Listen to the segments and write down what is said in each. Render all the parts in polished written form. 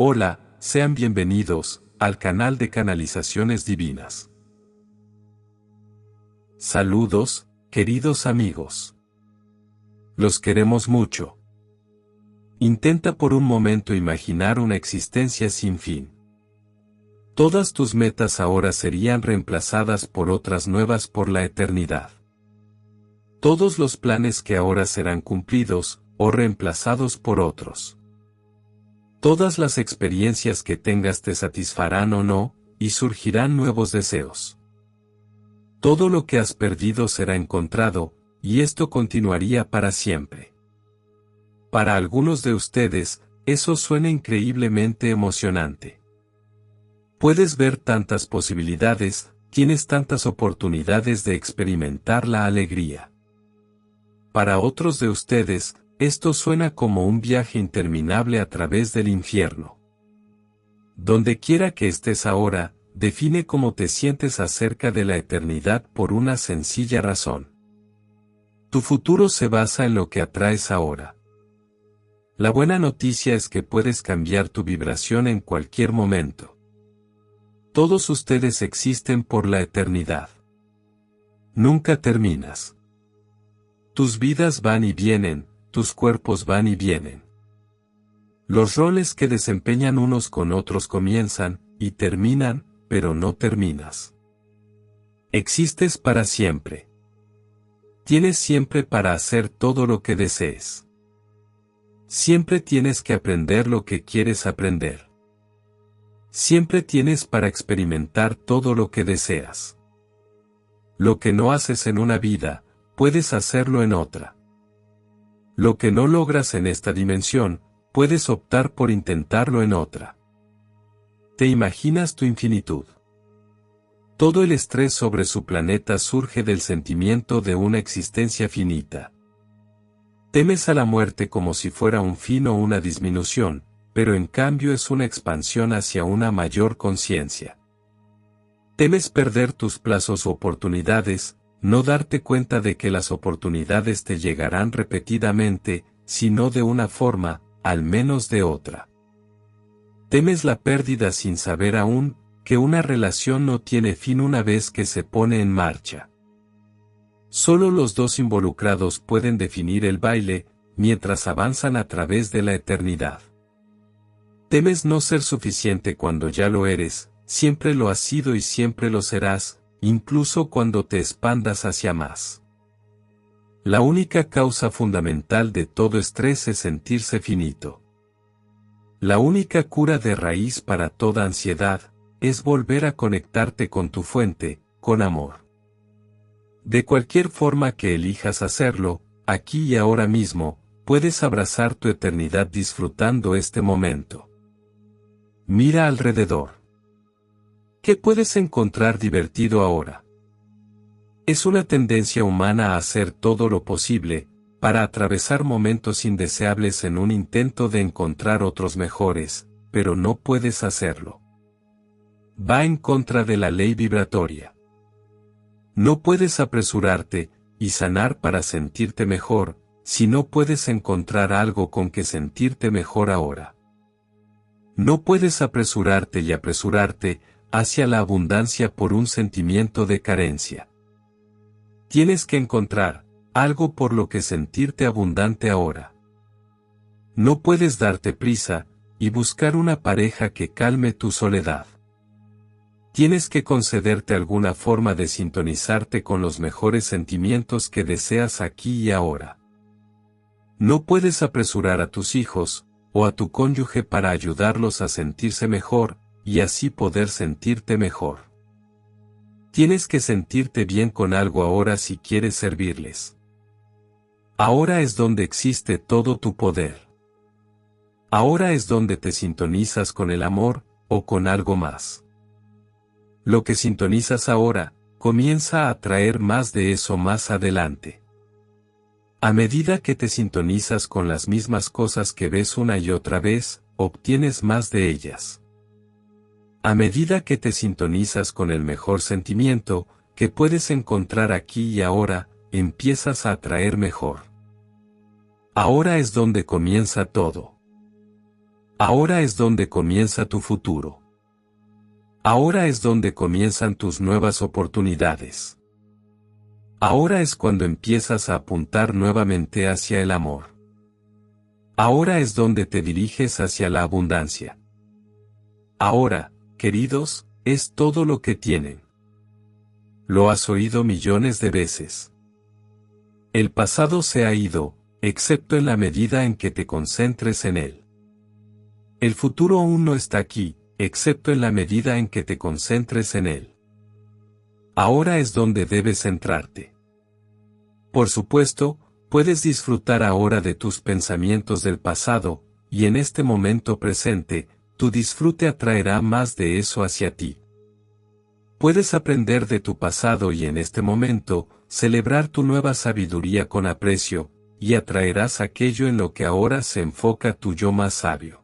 Hola, sean bienvenidos al canal de Canalizaciones Divinas. Saludos, queridos amigos. Los queremos mucho. Intenta por un momento imaginar una existencia sin fin. Todas tus metas ahora serían reemplazadas por otras nuevas por la eternidad. Todos los planes que ahora serán cumplidos o reemplazados por otros. Todas las experiencias que tengas te satisfarán o no, y surgirán nuevos deseos. Todo lo que has perdido será encontrado, y esto continuaría para siempre. Para algunos de ustedes, eso suena increíblemente emocionante. Puedes ver tantas posibilidades, tienes tantas oportunidades de experimentar la alegría. Para otros de ustedes, esto suena como un viaje interminable a través del infierno. Donde quiera que estés ahora, define cómo te sientes acerca de la eternidad por una sencilla razón. Tu futuro se basa en lo que atraes ahora. La buena noticia es que puedes cambiar tu vibración en cualquier momento. Todos ustedes existen por la eternidad. Nunca terminas. Tus vidas van y vienen. Tus cuerpos van y vienen. Los roles que desempeñan unos con otros comienzan, y terminan, pero no terminas. Existes para siempre. Tienes siempre para hacer todo lo que desees. Siempre tienes que aprender lo que quieres aprender. Siempre tienes para experimentar todo lo que deseas. Lo que no haces en una vida, puedes hacerlo en otra. Lo que no logras en esta dimensión, puedes optar por intentarlo en otra. ¿Te imaginas tu infinitud? Todo el estrés sobre su planeta surge del sentimiento de una existencia finita. Temes a la muerte como si fuera un fin o una disminución, pero en cambio es una expansión hacia una mayor conciencia. Temes perder tus plazos u oportunidades, no darte cuenta de que las oportunidades te llegarán repetidamente, si no de una forma, al menos de otra. Temes la pérdida sin saber aún, que una relación no tiene fin una vez que se pone en marcha. Solo los dos involucrados pueden definir el baile, mientras avanzan a través de la eternidad. Temes no ser suficiente cuando ya lo eres, siempre lo has sido y siempre lo serás, incluso cuando te expandas hacia más. La única causa fundamental de todo estrés es sentirse finito. La única cura de raíz para toda ansiedad, es volver a conectarte con tu fuente, con amor. De cualquier forma que elijas hacerlo, aquí y ahora mismo, puedes abrazar tu eternidad disfrutando este momento. Mira alrededor. ¿Qué puedes encontrar divertido ahora? Es una tendencia humana a hacer todo lo posible, para atravesar momentos indeseables en un intento de encontrar otros mejores, pero no puedes hacerlo. Va en contra de la ley vibratoria. No puedes apresurarte, y sanar para sentirte mejor, si no puedes encontrar algo con que sentirte mejor ahora. No puedes apresurarte y apresurarte, hacia la abundancia por un sentimiento de carencia. Tienes que encontrar algo por lo que sentirte abundante ahora. No puedes darte prisa y buscar una pareja que calme tu soledad. Tienes que concederte alguna forma de sintonizarte con los mejores sentimientos que deseas aquí y ahora. No puedes apresurar a tus hijos o a tu cónyuge para ayudarlos a sentirse mejor, y así poder sentirte mejor. Tienes que sentirte bien con algo ahora si quieres servirles. Ahora es donde existe todo tu poder. Ahora es donde te sintonizas con el amor, o con algo más. Lo que sintonizas ahora, comienza a atraer más de eso más adelante. A medida que te sintonizas con las mismas cosas que ves una y otra vez, obtienes más de ellas. A medida que te sintonizas con el mejor sentimiento que puedes encontrar aquí y ahora, empiezas a atraer mejor. Ahora es donde comienza todo. Ahora es donde comienza tu futuro. Ahora es donde comienzan tus nuevas oportunidades. Ahora es cuando empiezas a apuntar nuevamente hacia el amor. Ahora es donde te diriges hacia la abundancia. Ahora, queridos, es todo lo que tienen. Lo has oído millones de veces. El pasado se ha ido, excepto en la medida en que te concentres en él. El futuro aún no está aquí, excepto en la medida en que te concentres en él. Ahora es donde debes centrarte. Por supuesto, puedes disfrutar ahora de tus pensamientos del pasado, y en este momento presente, tu disfrute atraerá más de eso hacia ti. Puedes aprender de tu pasado y en este momento, celebrar tu nueva sabiduría con aprecio, y atraerás aquello en lo que ahora se enfoca tu yo más sabio.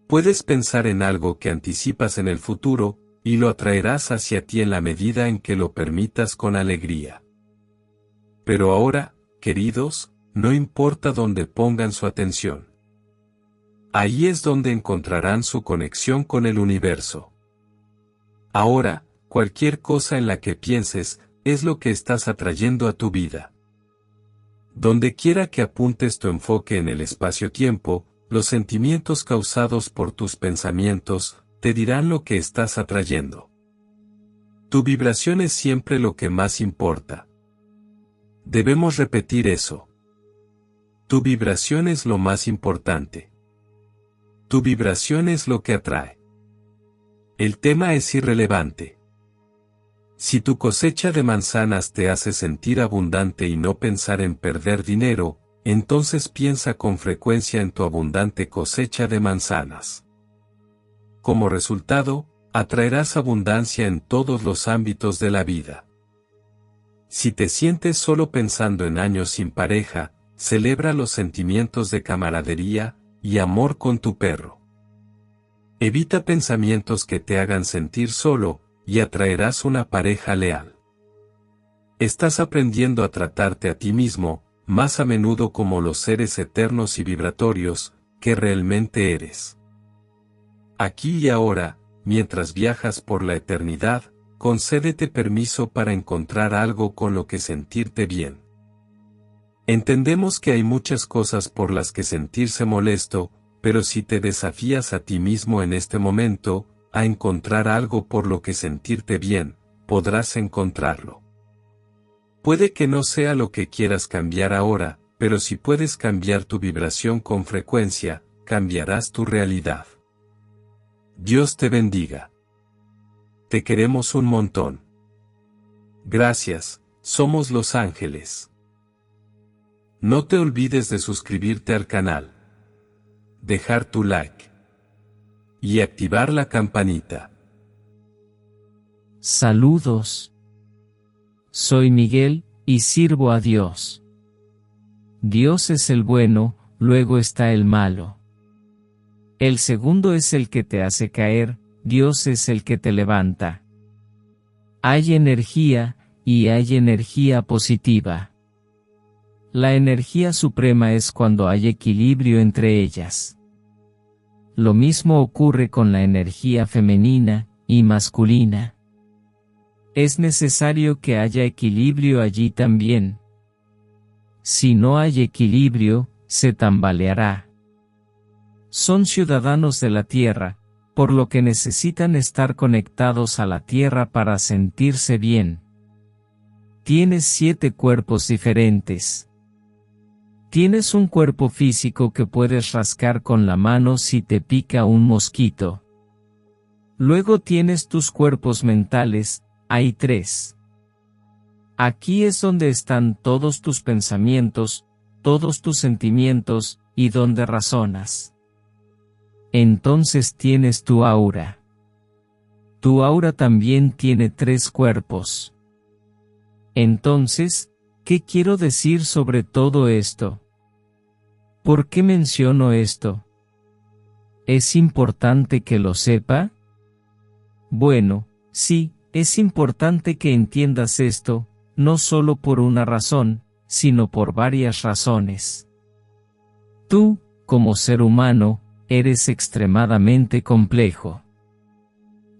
Puedes pensar en algo que anticipas en el futuro, y lo atraerás hacia ti en la medida en que lo permitas con alegría. Pero ahora, queridos, no importa dónde pongan su atención. Ahí es donde encontrarán su conexión con el universo. Ahora, cualquier cosa en la que pienses, es lo que estás atrayendo a tu vida. Donde quiera que apuntes tu enfoque en el espacio-tiempo, los sentimientos causados por tus pensamientos, te dirán lo que estás atrayendo. Tu vibración es siempre lo que más importa. Debemos repetir eso. Tu vibración es lo más importante. Tu vibración es lo que atrae. El tema es irrelevante. Si tu cosecha de manzanas te hace sentir abundante y no pensar en perder dinero, entonces piensa con frecuencia en tu abundante cosecha de manzanas. Como resultado, atraerás abundancia en todos los ámbitos de la vida. Si te sientes solo pensando en años sin pareja, celebra los sentimientos de camaradería y amor con tu perro. Evita pensamientos que te hagan sentir solo, y atraerás una pareja leal. Estás aprendiendo a tratarte a ti mismo, más a menudo como los seres eternos y vibratorios, que realmente eres. Aquí y ahora, mientras viajas por la eternidad, concédete permiso para encontrar algo con lo que sentirte bien. Entendemos que hay muchas cosas por las que sentirse molesto, pero si te desafías a ti mismo en este momento, a encontrar algo por lo que sentirte bien, podrás encontrarlo. Puede que no sea lo que quieras cambiar ahora, pero si puedes cambiar tu vibración con frecuencia, cambiarás tu realidad. Dios te bendiga. Te queremos un montón. Gracias, somos Los Ángeles. No te olvides de suscribirte al canal, dejar tu like y activar la campanita. Saludos. Soy Miguel, y sirvo a Dios. Dios es el bueno, luego está el malo. El segundo es el que te hace caer, Dios es el que te levanta. Hay energía, y hay energía positiva. La energía suprema es cuando hay equilibrio entre ellas. Lo mismo ocurre con la energía femenina y masculina. Es necesario que haya equilibrio allí también. Si no hay equilibrio, se tambaleará. Son ciudadanos de la Tierra, por lo que necesitan estar conectados a la Tierra para sentirse bien. Tienes 7 cuerpos diferentes. Tienes un cuerpo físico que puedes rascar con la mano si te pica un mosquito. Luego tienes tus cuerpos mentales, hay 3. Aquí es donde están todos tus pensamientos, todos tus sentimientos, y donde razonas. Entonces tienes tu aura. Tu aura también tiene 3 cuerpos. Entonces, ¿qué quiero decir sobre todo esto? ¿Por qué menciono esto? ¿Es importante que lo sepa? Bueno, sí, es importante que entiendas esto, no solo por una razón, sino por varias razones. Tú, como ser humano, eres extremadamente complejo.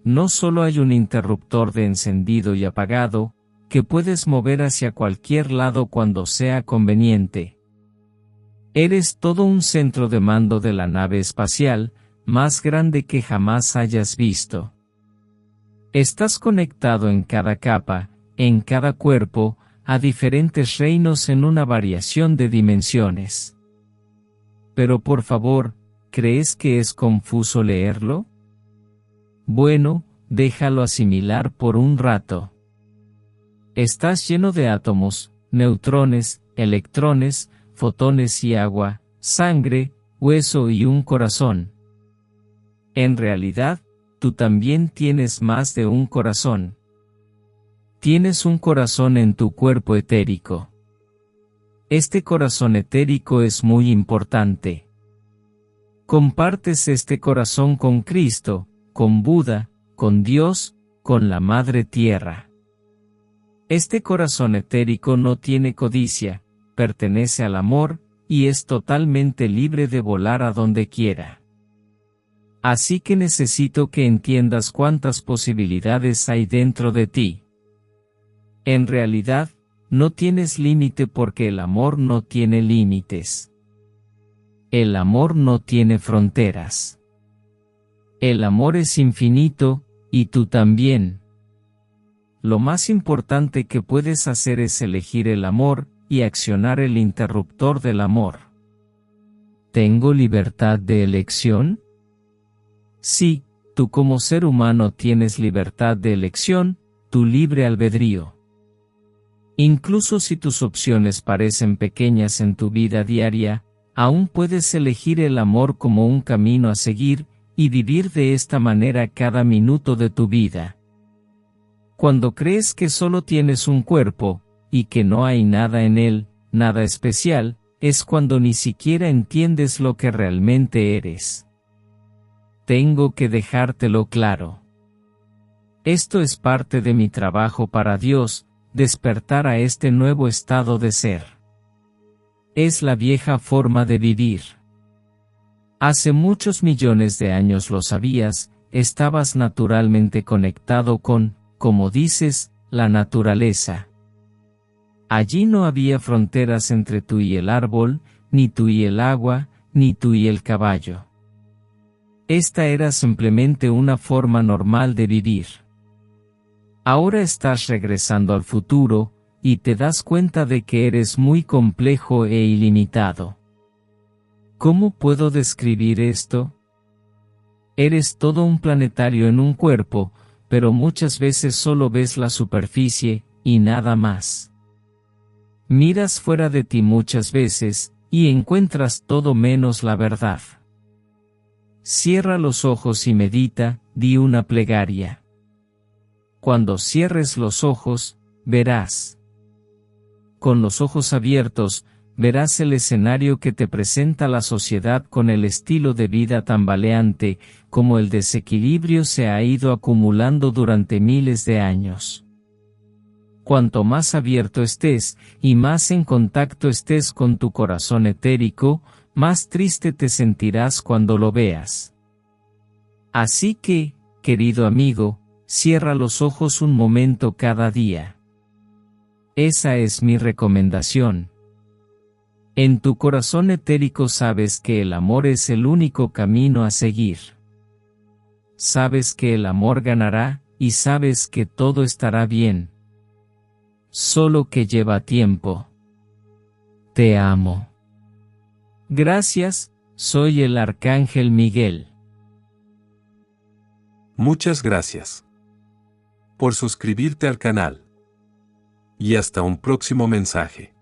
No solo hay un interruptor de encendido y apagado, que puedes mover hacia cualquier lado cuando sea conveniente. Eres todo un centro de mando de la nave espacial, más grande que jamás hayas visto. Estás conectado en cada capa, en cada cuerpo, a diferentes reinos en una variación de dimensiones. Pero por favor, ¿crees que es confuso leerlo? Bueno, déjalo asimilar por un rato. Estás lleno de átomos, neutrones, electrones, fotones y agua, sangre, hueso y un corazón. En realidad, tú también tienes más de un corazón. Tienes un corazón en tu cuerpo etérico. Este corazón etérico es muy importante. Compartes este corazón con Cristo, con Buda, con Dios, con la Madre Tierra. Este corazón etérico no tiene codicia, pertenece al amor, y es totalmente libre de volar a donde quiera. Así que necesito que entiendas cuántas posibilidades hay dentro de ti. En realidad, no tienes límite porque el amor no tiene límites. El amor no tiene fronteras. El amor es infinito, y tú también. Lo más importante que puedes hacer es elegir el amor, y accionar el interruptor del amor. ¿Tengo libertad de elección? Sí, tú como ser humano tienes libertad de elección, tu libre albedrío. Incluso si tus opciones parecen pequeñas en tu vida diaria, aún puedes elegir el amor como un camino a seguir, y vivir de esta manera cada minuto de tu vida. Cuando crees que solo tienes un cuerpo, y que no hay nada en él, nada especial, es cuando ni siquiera entiendes lo que realmente eres. Tengo que dejártelo claro. Esto es parte de mi trabajo para Dios, despertar a este nuevo estado de ser. Es la vieja forma de vivir. Hace muchos millones de años lo sabías, estabas naturalmente conectado con, como dices, la naturaleza. Allí no había fronteras entre tú y el árbol, ni tú y el agua, ni tú y el caballo. Esta era simplemente una forma normal de vivir. Ahora estás regresando al futuro, y te das cuenta de que eres muy complejo e ilimitado. ¿Cómo puedo describir esto? Eres todo un planetario en un cuerpo, pero muchas veces solo ves la superficie, y nada más. Miras fuera de ti muchas veces, y encuentras todo menos la verdad. Cierra los ojos y medita, di una plegaria. Cuando cierres los ojos, verás. Con los ojos abiertos, verás el escenario que te presenta la sociedad con el estilo de vida tambaleante, como el desequilibrio se ha ido acumulando durante miles de años. Cuanto más abierto estés, y más en contacto estés con tu corazón etérico, más triste te sentirás cuando lo veas. Así que, querido amigo, cierra los ojos un momento cada día. Esa es mi recomendación. En tu corazón etérico sabes que el amor es el único camino a seguir. Sabes que el amor ganará, y sabes que todo estará bien. Solo que lleva tiempo. Te amo. Gracias, soy el Arcángel Miguel. Muchas gracias por suscribirte al canal. Y hasta un próximo mensaje.